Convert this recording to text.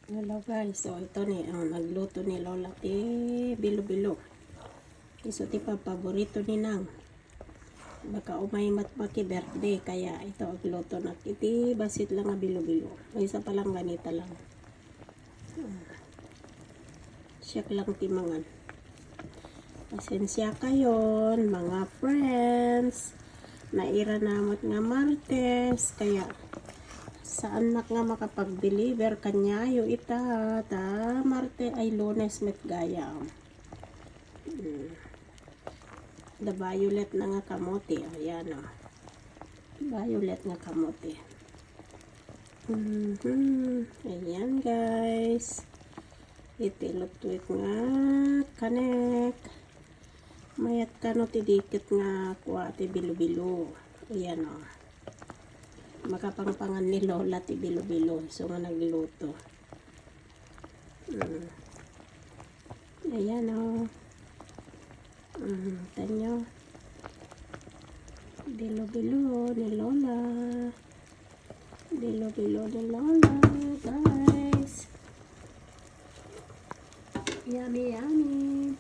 Hello guys, so ito ni ang nagluto ni Lola ti bilo-bilo. Iso ti paborito ni Nang. Baka umay matmaki birthday kaya ito ang luto na iti basit lang nga bilo-bilo. May isa pa lang ganita lang. Siyak lang ti mangan. Pasensya kayon mga friends. Naira namot nga Martes kaya saan nak nga makapag-deliver kanyayo ita ta Marte ay Lunes met gayam. The violet na nga kamote, ayan o. Violet nga kamote. Ayan guys. Itilot-tuit nga kanek. Mayat kano tidikit nga kuha ti bilo-bilo. Ayan o. Makapangpangan ni Lola ti bilo-bilo. So nga nagluto. Ayan o. Tanyo. Bilo-bilo ni Lola. Bilo-bilo ni Lola. Guys. Yummy, yummy.